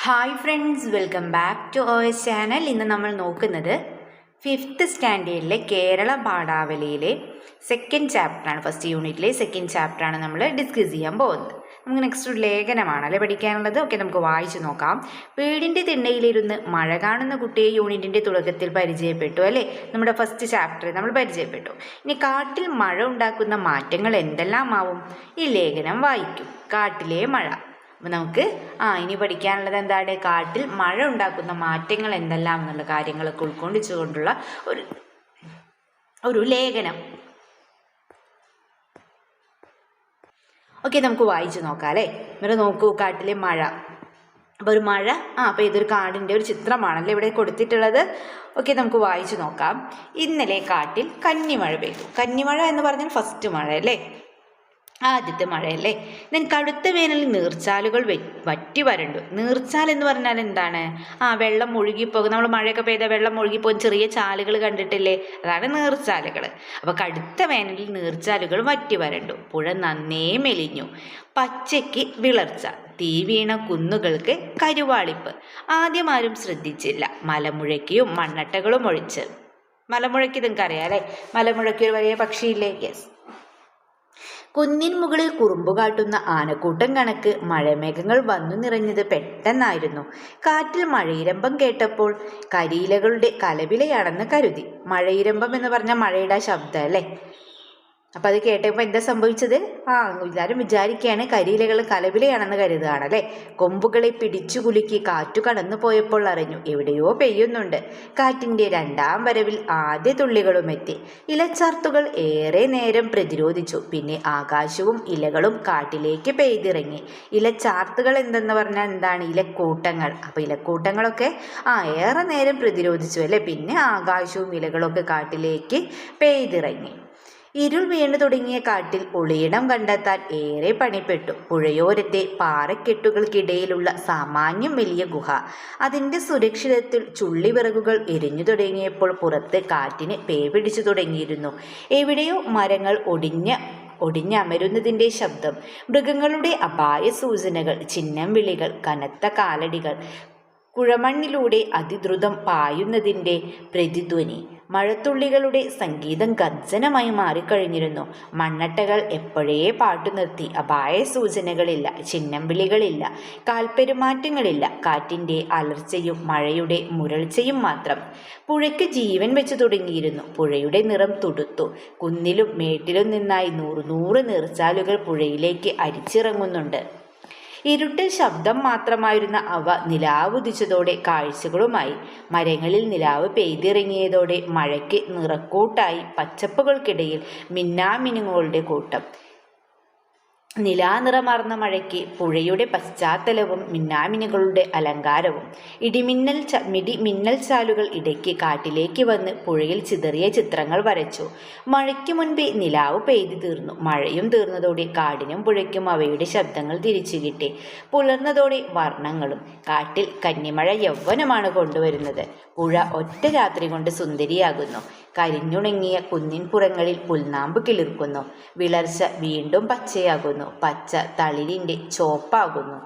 Hi friends, welcome back to our channel. ഇന്ന് നമ്മൾ നോക്കുന്നത് 5th സ്റ്റാൻഡേർഡിലെ കേരള പാഠാവലിയിലെ സെക്കൻഡ് ചാപ്റ്ററാണ്. ഫസ്റ്റ് യൂണിറ്റിലെ സെക്കൻഡ് ചാപ്റ്ററാണ് നമ്മൾ ഡിസ്കസ് ചെയ്യാൻ പോകുന്നത്. നമുക്ക് നെക്സ്റ്റ് ഒരു ലേഖനമാണല്ലേ പഠിക്കാനുള്ളത്. ഓക്കെ, നമുക്ക് വായിച്ചു നോക്കാം. വീടിൻ്റെ തിണ്ണയിലിരുന്ന് മഴ കാണുന്ന കുട്ടിയെ യൂണിറ്റിൻ്റെ തുടക്കത്തിൽ പരിചയപ്പെട്ടു അല്ലേ. നമ്മുടെ ഫസ്റ്റ് ചാപ്റ്റർ നമ്മൾ പരിചയപ്പെട്ടു. ഇനി കാട്ടിൽ മഴ ഉണ്ടാക്കുന്ന മാറ്റങ്ങൾ എന്തെല്ലാമാവും? ഈ ലേഖനം വായിക്കും. കാട്ടിലെ മഴ. അപ്പോൾ നമുക്ക് ഇനി പഠിക്കാനുള്ളത് എന്താണ്? കാട്ടിൽ മഴ ഉണ്ടാക്കുന്ന മാറ്റങ്ങൾ എന്തെല്ലാം എന്നുള്ള കാര്യങ്ങളൊക്കെ ഉൾക്കൊണ്ടിച്ചുകൊണ്ടുള്ള ഒരു ലേഖനം. ഓക്കെ, നമുക്ക് വായിച്ചു നോക്കാം അല്ലേ. ഇവിടെ നോക്കൂ, കാട്ടിലെ മഴ. അപ്പോൾ ഒരു മഴ അപ്പോൾ ഇതൊരു കാടിൻ്റെ ഒരു ചിത്രമാണല്ലോ ഇവിടെ കൊടുത്തിട്ടുള്ളത്. ഓക്കെ, നമുക്ക് വായിച്ചു നോക്കാം. ഇന്നലെ കാട്ടിൽ കന്നിമഴ പെയ്തു. കന്നിമഴ എന്ന് പറഞ്ഞാൽ ഫസ്റ്റ് മഴ അല്ലേ, ആദ്യത്തെ മഴയല്ലേ. ദെൻ കടുത്ത വേനലിൽ നീർച്ചാലുകൾ വറ്റി വരണ്ടു. നീർച്ചാൽ എന്ന് പറഞ്ഞാൽ എന്താണ്? വെള്ളം ഒഴുകിപ്പോകും. നമ്മൾ മഴയൊക്കെ പെയ്താൽ വെള്ളം ഒഴുകിപ്പോകും ചെറിയ ചാലുകൾ കണ്ടിട്ടില്ലേ, അതാണ് നീർച്ചാലുകൾ. അപ്പോൾ കടുത്ത വേനലിൽ നീർച്ചാലുകൾ വറ്റി വരണ്ടു. പുഴ നന്നേ മെലിഞ്ഞു. പച്ചയ്ക്ക് വിളർച്ച. തീ വീണ കുന്നുകൾക്ക് കരുവാളിപ്പ്. ആദ്യം ആരും ശ്രദ്ധിച്ചില്ല. മലമുഴക്കിയും മണ്ണട്ടകളും ഒഴിച്ച്. മലമുഴക്കി നിങ്ങൾക്ക് അറിയാം അല്ലേ, മലമുഴക്കി ഒരു വലിയ പക്ഷിയില്ലേ? യെസ്. കുന്നിൻ മുകളിൽ കുറുമ്പു കാട്ടുന്ന ആനക്കൂട്ടം കണക്ക് മഴമേഘങ്ങൾ വന്നു നിറഞ്ഞത് പെട്ടെന്നായിരുന്നു. കാറ്റിൽ മഴയിരമ്പം കേട്ടപ്പോൾ കരിയിലകളുടെ കലപിലയാണെന്ന് കരുതി. മഴയിരമ്പം എന്ന് പറഞ്ഞാൽ മഴയുടെ ശബ്ദം അല്ലേ. അപ്പം അത് കേട്ടപ്പോൾ എന്താ സംഭവിച്ചത്? എല്ലാവരും വിചാരിക്കുകയാണ് കരിയിലകൾ കലപിലയാണെന്ന് കരുതുകയാണല്ലേ. കൊമ്പുകളെ പിടിച്ചു കുലുക്കി കാറ്റു കടന്നു പോയപ്പോൾ അറിഞ്ഞു എവിടെയോ പെയ്യുന്നുണ്ട്. കാറ്റിൻ്റെ രണ്ടാം വരവിൽ ആദ്യ തുള്ളികളും എത്തി. ഇലച്ചാർത്തുകൾ ഏറെ നേരം പ്രതിരോധിച്ചു. പിന്നെ ആകാശവും ഇലകളും കാട്ടിലേക്ക് പെയ്തിറങ്ങി. ഇലച്ചാർത്തുകൾ എന്തെന്ന് പറഞ്ഞാൽ എന്താണ്? ഇലക്കൂട്ടങ്ങൾ. അപ്പോൾ ഇലക്കൂട്ടങ്ങളൊക്കെ ഏറെ നേരം പ്രതിരോധിച്ചു അല്ലേ. പിന്നെ ആകാശവും ഇലകളൊക്കെ കാട്ടിലേക്ക് പെയ്തിറങ്ങി. ഇരുൾ വീണു തുടങ്ങിയ കാട്ടിൽ ഒളിയിടം കണ്ടെത്താൻ ഏറെ പണിപ്പെട്ടു. പുഴയോരത്തെ പാറക്കെട്ടുകൾക്കിടയിലുള്ള സാമാന്യം വലിയ ഗുഹ. അതിൻ്റെ സുരക്ഷിതത്തിൽ ചുള്ളിവിറകുകൾ എരിഞ്ഞു തുടങ്ങിയപ്പോൾ പുറത്ത് കാറ്റിന് പേ പിടിച്ചു തുടങ്ങിയിരുന്നു. എവിടെയോ മരങ്ങൾ ഒടിഞ്ഞമരുന്നതിൻ്റെ ശബ്ദം, മൃഗങ്ങളുടെ അപായ സൂചനകൾ, ചിഹ്നം വിളികൾ, കനത്ത കാലടികൾ, കുഴമണ്ണിലൂടെ അതിദ്രുതം പായുന്നതിൻ്റെ പ്രതിധ്വനി. മഴത്തുള്ളികളുടെ സംഗീതം ഗർജനമായി മാറിക്കഴിഞ്ഞിരുന്നു. മണ്ണട്ടകൾ എപ്പോഴേ പാട്ടു നിർത്തി. അപായ സൂചനകളില്ല, ചിഹ്നം വിളികളില്ല, കാൽപ്പെരുമാറ്റങ്ങളില്ല. കാറ്റിൻ്റെ അലർച്ചയും മഴയുടെ മുരൾച്ചയും മാത്രം. പുഴയ്ക്ക് ജീവൻ വെച്ചു തുടങ്ങിയിരുന്നു. പുഴയുടെ നിറം തുടുത്തു. കുന്നിലും മേട്ടിലും നിന്നായി നൂറ് നീർച്ചാലുകൾ പുഴയിലേക്ക് അരിച്ചിറങ്ങുന്നുണ്ട്. ഇരുട്ടിൽ ശബ്ദം മാത്രമായിരുന്ന അവ നിലാവുദിച്ചതോടെ കാഴ്ചകളുമായി. മരങ്ങളിൽ നിലാവ് പെയ്തിറങ്ങിയതോടെ മഴയ്ക്ക് നിറക്കൂട്ടായി പച്ചപ്പുകൾക്കിടയിൽ മിന്നാമിനുങ്ങളുടെ കൂട്ടം. നിലാനിറമാർന്ന മഴയ്ക്ക് പുഴയുടെ പശ്ചാത്തലവും മിന്നാമിനുകളുടെ അലങ്കാരവും. മിന്നൽ ചാലുകൾ ഇടയ്ക്ക് കാട്ടിലേക്ക് വന്ന് പുഴയിൽ ചിതറിയ ചിത്രങ്ങൾ വരച്ചു. മഴയ്ക്ക് മുൻപേ നിലാവ് പെയ്തു തീർന്നു. മഴയും തീർന്നതോടെ കാടിനും പുഴയ്ക്കും അവയുടെ ശബ്ദങ്ങൾ തിരിച്ചു കിട്ടി. പുലർന്നതോടെ വർണ്ണങ്ങളും. കാട്ടിൽ കന്നിമഴ യൗവനമാണ് കൊണ്ടുവരുന്നത്. പുഴ ഒറ്റ രാത്രി കൊണ്ട് സുന്ദരിയാകുന്നു. കരിഞ്ഞുണങ്ങിയ കുന്നിൻ പുറങ്ങളിൽ പുൽനാമ്പ് കിളിർക്കുന്നു. വിളർച്ച വീണ്ടും പച്ചയാകുന്നു. പച്ച തളിരിൻ്റെ ചോപ്പാകുന്നു.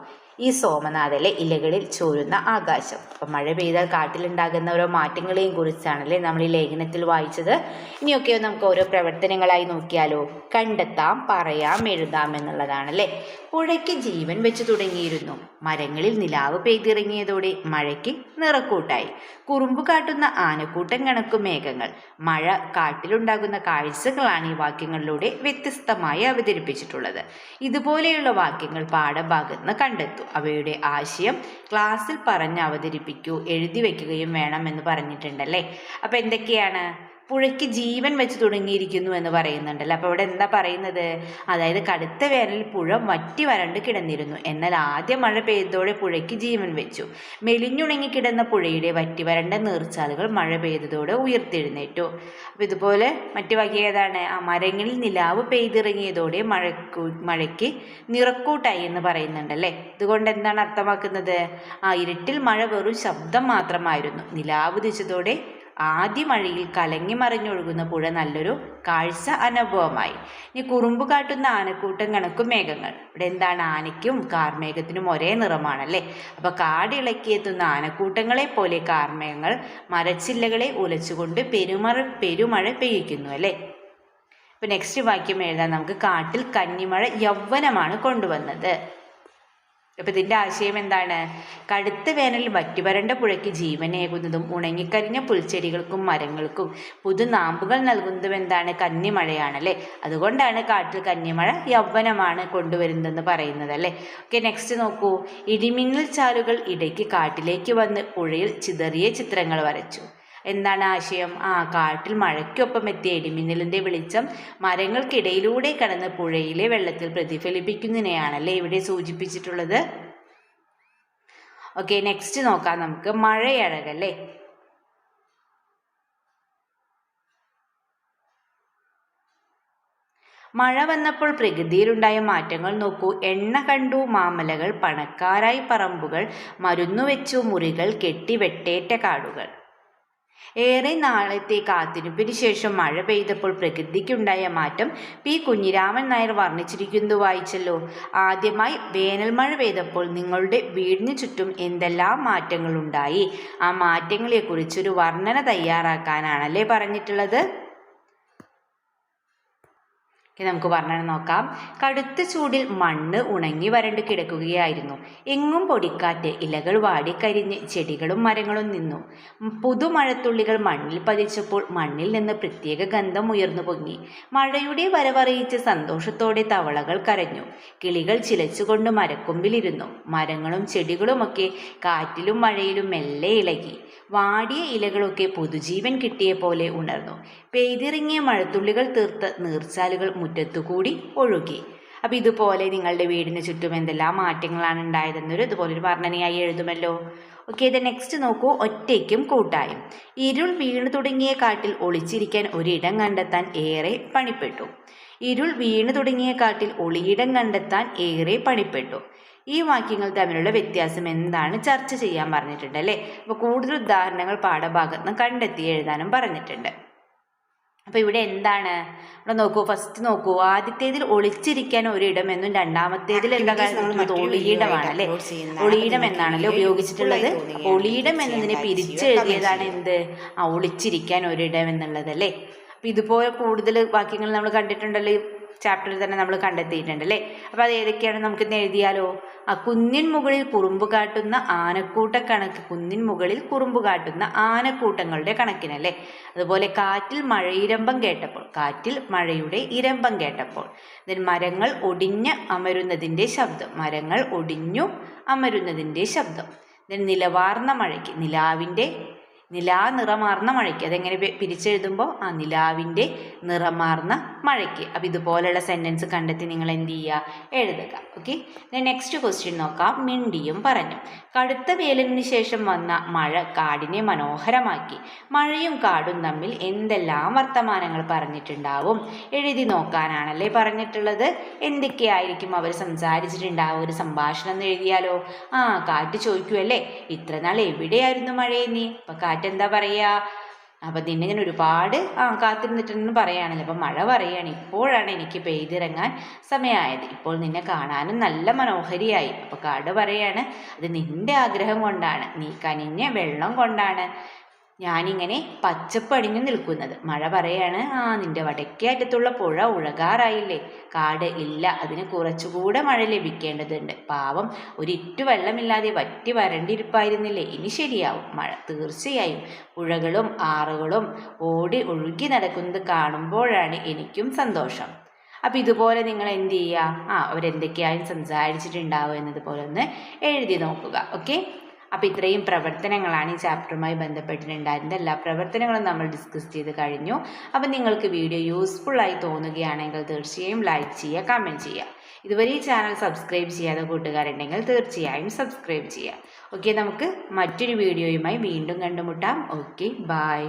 ഈ സോമനാഥിലെ ഇലകളിൽ ചോരുന്ന ആകാശം. അപ്പം മഴ പെയ്താൽ കാട്ടിലുണ്ടാകുന്ന ഓരോ മാറ്റങ്ങളെയും കുറിച്ചാണല്ലേ നമ്മൾ ഈ ലേഖനത്തിൽ വായിച്ചത്. ഇനിയൊക്കെ നമുക്ക് ഓരോ പ്രവർത്തനങ്ങളായി നോക്കിയാലോ. കണ്ടെത്താം, പറയാം, എഴുതാം എന്നുള്ളതാണല്ലേ. പുഴയ്ക്ക് ജീവൻ വെച്ചു തുടങ്ങിയിരുന്നു. മരങ്ങളിൽ നിലാവ് പെയ്തിറങ്ങിയതോടെ മഴയ്ക്ക് നിറക്കൂട്ടായി. കുറുമ്പ് കാട്ടുന്ന ആനക്കൂട്ടം കണക്കു മേഘങ്ങൾ. മഴ കാട്ടിലുണ്ടാകുന്ന കാഴ്ചകളാണ് ഈ വാക്യങ്ങളിലൂടെ വ്യത്യസ്തമായി അവതരിപ്പിച്ചിട്ടുള്ളത്. ഇതുപോലെയുള്ള വാക്യങ്ങൾ പാഠഭാഗത്ത് നിന്ന് കണ്ടെത്തും. അവയുടെ ആശയം ക്ലാസ്സിൽ പറഞ്ഞ് അവതരിപ്പിക്കൂ, എഴുതി വയ്ക്കുകയും വേണമെന്ന് പറഞ്ഞിട്ടുണ്ടല്ലേ. അപ്പം എന്തൊക്കെയാണ്? പുഴയ്ക്ക് ജീവൻ വെച്ച് തുടങ്ങിയിരിക്കുന്നു എന്ന് പറയുന്നുണ്ടല്ലോ. അപ്പോൾ ഇവിടെ എന്താ പറയുന്നത്? അതായത് കടുത്ത വേനലിൽ പുഴ വറ്റി വരണ്ട് കിടന്നിരുന്നു. എന്നാൽ ആദ്യ മഴ പെയ്തതോടെ പുഴയ്ക്ക് ജീവൻ വെച്ചു. മെലിഞ്ഞുണങ്ങി കിടന്ന പുഴയുടെ വറ്റി വരണ്ട നീർച്ചാലുകൾ മഴ പെയ്തതോടെ ഉയർത്തെഴുന്നേറ്റു. അപ്പോൾ ഇതുപോലെ മറ്റു വാക്യം ഏതാണ്? മരങ്ങളിൽ നിലാവ് പെയ്തിറങ്ങിയതോടെ മഴയ്ക്ക് നിറക്കൂട്ടായി എന്ന് പറയുന്നുണ്ടല്ലേ. ഇതുകൊണ്ട് എന്താണ് അർത്ഥമാക്കുന്നത്? ഇരുട്ടിൽ മഴ വെറും ശബ്ദം മാത്രമായിരുന്നു. നിലാവ് ഉദിച്ചതോടെ ആദ്യ മഴയിൽ കലങ്ങി മറിഞ്ഞൊഴുകുന്ന പുഴ നല്ലൊരു കാഴ്ച അനുഭവമായി. ഇനി കുറുമ്പ് കാട്ടുന്ന ആനക്കൂട്ടം കണക്കും മേഘങ്ങൾ. ഇവിടെ എന്താണ്? ആനയ്ക്കും കാർമേഘത്തിനും ഒരേ നിറമാണല്ലേ. അപ്പൊ കാടിളക്കിയെത്തുന്ന ആനക്കൂട്ടങ്ങളെ പോലെ കാർമേഘങ്ങൾ മരച്ചില്ലകളെ ഉലച്ചുകൊണ്ട് പെരുമഴ പെയ്യിക്കുന്നു അല്ലേ. ഇപ്പൊ നെക്സ്റ്റ് വാക്യം എഴുതാൻ നമുക്ക്. കാട്ടിൽ കന്നിമഴ യൗവനമാണ് കൊണ്ടുവന്നത്. അപ്പൊ ഇതിന്റെ ആശയം എന്താണ്? കടുത്ത വേനലിൽ വറ്റിവരണ്ട പുഴയ്ക്ക് ജീവനേകുന്നതും ഉണങ്ങിക്കരിഞ്ഞ പുൽച്ചെടികൾക്കും മരങ്ങൾക്കും പുതുനാമ്പുകൾ നൽകുന്നതും എന്താണ്? കന്നിമഴയാണല്ലേ. അതുകൊണ്ടാണ് കാട്ടിൽ കന്നിമഴ യൗവനമാണ് കൊണ്ടുവരുന്നതെന്ന് പറയുന്നത് അല്ലേ. ഓക്കെ, നെക്സ്റ്റ് നോക്കൂ. ഇടിമിന്നൽ ചാലുകൾ ഇടയ്ക്ക് കാട്ടിലേക്ക് വന്ന് പുഴയിൽ ചിതറിയ ചിത്രങ്ങൾ വരച്ചു. എന്താണ് ആശയം? കാട്ടിൽ മഴയ്ക്കൊപ്പം എത്തിയ ഇടിമിന്നലിന്റെ വെളിച്ചം മരങ്ങൾക്കിടയിലൂടെ കടന്ന് പുഴയിലെ വെള്ളത്തിൽ പ്രതിഫലിപ്പിക്കുന്നതിനെയാണല്ലേ ഇവിടെ സൂചിപ്പിച്ചിട്ടുള്ളത്. ഓക്കെ, നെക്സ്റ്റ് നോക്കാം നമുക്ക്. മഴയഴകല്ലേ. മഴ വന്നപ്പോൾ പ്രകൃതിയിലുണ്ടായ മാറ്റങ്ങൾ നോക്കൂ. എണ്ണ കണ്ടു മാമലകൾ, പണക്കാരായി പറമ്പുകൾ, മരുന്നുവെച്ചു മുറികൾ, കെട്ടി വെട്ടേറ്റ കാടുകൾ. ഏറെ നാളത്തെ കാത്തിരിപ്പിന് ശേഷം മഴ പെയ്തപ്പോൾ പ്രകൃതിക്കുണ്ടായ മാറ്റം പി കുഞ്ഞിരാമൻ നായർ വർണ്ണിച്ചിരിക്കുന്നത് വായിച്ചല്ലോ. ആദ്യമായി വേനൽ മഴ പെയ്തപ്പോൾ നിങ്ങളുടെ വീടിന് ചുറ്റും എന്തെല്ലാം മാറ്റങ്ങളുണ്ടായി, ആ മാറ്റങ്ങളെക്കുറിച്ചൊരു വർണ്ണന തയ്യാറാക്കാനാണല്ലേ പറഞ്ഞിട്ടുള്ളത്. നമുക്ക് വർണ്ണന നോക്കാം. കടുത്ത ചൂടിൽ മണ്ണ് ഉണങ്ങി വരണ്ടു കിടക്കുകയായിരുന്നു. എങ്ങും പൊടിക്കാറ്റ്, ഇലകൾ വാടിക്കരിഞ്ഞ് ചെടികളും മരങ്ങളും നിന്നു. പുതുമഴത്തുള്ളികൾ മണ്ണിൽ പതിച്ചപ്പോൾ മണ്ണിൽ നിന്ന് പ്രത്യേക ഗന്ധം ഉയർന്നു പൊങ്ങി. മഴയുടെ വരവറിയിച്ച് സന്തോഷത്തോടെ തവളകൾ കരഞ്ഞു. കിളികൾ ചിലച്ചുകൊണ്ട് മരക്കൊമ്പിലിരുന്നു. മരങ്ങളും ചെടികളുമൊക്കെ കാറ്റിലും മഴയിലും മെല്ലെ ഇളകി. വാടിയ ഇലകളൊക്കെ പുതുജീവൻ കിട്ടിയ പോലെ ഉണർന്നു. പെയ്തിറങ്ങിയ മഴത്തുള്ളികൾ തീർത്ത് നീർച്ചാലുകൾ മുറ്റത്തുകൂടി ഒഴുകി. അപ്പം ഇതുപോലെ നിങ്ങളുടെ വീടിന് ചുറ്റും എന്തെല്ലാം മാറ്റങ്ങളാണ് ഉണ്ടായതെന്നൊരു ഇതുപോലൊരു വർണ്ണനയായി എഴുതുമല്ലോ. ഓക്കെ, ഇത് നെക്സ്റ്റ് നോക്കൂ. ഒറ്റയ്ക്കും കൂട്ടായും. ഇരുൾ വീണു തുടങ്ങിയ കാട്ടിൽ ഒളിച്ചിരിക്കാൻ ഒരിടം കണ്ടെത്താൻ ഏറെ പണിപ്പെട്ടു. ഇരുൾ വീണു തുടങ്ങിയ കാട്ടിൽ ഒളിയിടം കണ്ടെത്താൻ ഏറെ പണിപ്പെട്ടു. ഈ വാക്യങ്ങൾ തമ്മിലുള്ള വ്യത്യാസം എന്താണ് ചർച്ച ചെയ്യാൻ പറഞ്ഞിട്ടുണ്ട് അല്ലേ. അപ്പോൾ കൂടുതൽ ഉദാഹരണങ്ങൾ പാഠഭാഗത്ത് നിന്ന് കണ്ടെത്തി എഴുതാനും പറഞ്ഞിട്ടുണ്ട്. അപ്പോൾ ഇവിടെ എന്താണ്? ഇവിടെ നോക്കൂ, ഫസ്റ്റ് നോക്കൂ. ആദ്യത്തേതിൽ ഒളിച്ചിരിക്കാൻ ഒരിടം എന്നും രണ്ടാമത്തേതിൽ എന്താ പറയുന്നത്? ഒളിയിടമാണ് അല്ലേ. ഒളിയിടം എന്നാണല്ലോ ഉപയോഗിച്ചിട്ടുള്ളത്. ഒളിയിടം എന്നതിനെ പിരിച്ചെഴുതിയതാണ് എന്ത്? ഒളിച്ചിരിക്കാൻ ഒരിടം എന്നുള്ളത് അല്ലേ. അപ്പം ഇതുപോലെ കൂടുതൽ വാക്യങ്ങൾ നമ്മൾ കണ്ടിട്ടുണ്ടല്ലോ. ചാപ്റ്ററിൽ തന്നെ നമ്മൾ കണ്ടെത്തിയിട്ടുണ്ട് അല്ലേ. അപ്പോൾ അത് ഏതൊക്കെയാണ് നമുക്ക് എഴുതിയാലോ. കുന്നിൻ മുകളിൽ കുറുമ്പ് കാട്ടുന്ന ആനക്കൂട്ട കണക്ക്. കുന്നിൻ മുകളിൽ കുറുമ്പ് കാട്ടുന്ന ആനക്കൂട്ടങ്ങളുടെ കണക്കിനല്ലേ. അതുപോലെ കാറ്റിൽ മഴയിരമ്പം കേട്ടപ്പോൾ. കാറ്റിൽ മഴയുടെ ഇരമ്പം കേട്ടപ്പോൾ. മരങ്ങൾ ഒടിഞ്ഞ് അമരുന്നതിൻ്റെ ശബ്ദം. മരങ്ങൾ ഒടിഞ്ഞു അമരുന്നതിൻ്റെ ശബ്ദം. നിലവാർന്ന മഴയ്ക്ക്. നിറമാർന്ന മഴയ്ക്ക്. അതെങ്ങനെ പിരിച്ചെഴുതുമ്പോൾ നിലാവിൻ്റെ നിറമാർന്ന മഴയ്ക്ക്. അപ്പം ഇതുപോലെയുള്ള സെൻറ്റൻസ് കണ്ടെത്തി നിങ്ങൾ എന്ത് ചെയ്യുക? എഴുതുക. ഓക്കെ, നെക്സ്റ്റ് ക്വസ്റ്റ്യൻ നോക്കാം. മിണ്ടിയും പറഞ്ഞു. കടുത്ത വേനലിന് ശേഷം വന്ന മഴ കാടിനെ മനോഹരമാക്കി. മഴയും കാടും തമ്മിൽ എന്തെല്ലാം വർത്തമാനങ്ങൾ പറഞ്ഞിട്ടുണ്ടാവും? എഴുതി നോക്കാനാണല്ലേ പറഞ്ഞിട്ടുള്ളത്. എന്തൊക്കെയായിരിക്കും അവർ സംസാരിച്ചിട്ടുണ്ടാവും? ഒരു സംഭാഷണം എന്ന് എഴുതിയാലോ. കാറ്റ് ചോദിക്കുമല്ലേ, ഇത്ര നാൾ എവിടെയായിരുന്നു മഴയെ നീ? അപ്പം കാറ്റ് എന്താ പറയുക? അപ്പം നിന്നെ ഞാൻ ഒരുപാട് കാത്തിരുന്നിട്ടെന്ന് പറയുകയാണല്ലോ. അപ്പം മഴ പറയുകയാണ്, ഇപ്പോഴാണ് എനിക്ക് പെയ്തിറങ്ങാൻ സമയമായത്. ഇപ്പോൾ നിന്നെ കാണാനും നല്ല മനോഹരിയായി. അപ്പോൾ കാട് പറയാണ്, അത് നിന്റെ ആഗ്രഹം കൊണ്ടാണ്, നീ കനിഞ്ഞ വെള്ളം കൊണ്ടാണ് ഞാനിങ്ങനെ പച്ചപ്പണിഞ്ഞു നിൽക്കുന്നത്. മഴ പറയാണ്, നിന്റെ വടക്കേ അറ്റത്തുള്ള പുഴ ഉഴകാറായില്ലേ? കാട് ഇല്ല, അതിന് കുറച്ചുകൂടെ മഴ ലഭിക്കേണ്ടതുണ്ട്. പാവം, ഒരിറ്റു വെള്ളമില്ലാതെ വറ്റി വരണ്ടിരിപ്പായിരുന്നില്ലേ? ഇനി ശരിയാവും മഴ, തീർച്ചയായും. പുഴകളും ആറുകളും ഓടി ഒഴുകി നടക്കുന്നത് കാണുമ്പോഴാണ് എനിക്കും സന്തോഷം. അപ്പം ഇതുപോലെ നിങ്ങൾ എന്ത് ചെയ്യുക? അവരെന്തൊക്കെയായും സംസാരിച്ചിട്ടുണ്ടാവും എന്നതുപോലെ ഒന്ന് എഴുതി നോക്കുക. ഓക്കെ, അപ്പോൾ ഇത്രയും പ്രവർത്തനങ്ങളാണ് ഈ ചാപ്റ്ററുമായി ബന്ധപ്പെട്ടിട്ടുണ്ടായിരുന്നത്. എല്ലാ പ്രവർത്തനങ്ങളും നമ്മൾ ഡിസ്കസ് ചെയ്ത് കഴിഞ്ഞു. അപ്പം നിങ്ങൾക്ക് വീഡിയോ യൂസ്ഫുള്ളായി തോന്നുകയാണെങ്കിൽ തീർച്ചയായും ലൈക്ക് ചെയ്യുക, കമൻറ്റ് ചെയ്യുക. ഇതുവരെ ഈ ചാനൽ സബ്സ്ക്രൈബ് ചെയ്യാതെ കൂട്ടുകാരുണ്ടെങ്കിൽ തീർച്ചയായും സബ്സ്ക്രൈബ് ചെയ്യുക. ഓക്കെ, നമുക്ക് മറ്റൊരു വീഡിയോയുമായി വീണ്ടും കണ്ടുമുട്ടാം. Okay, by.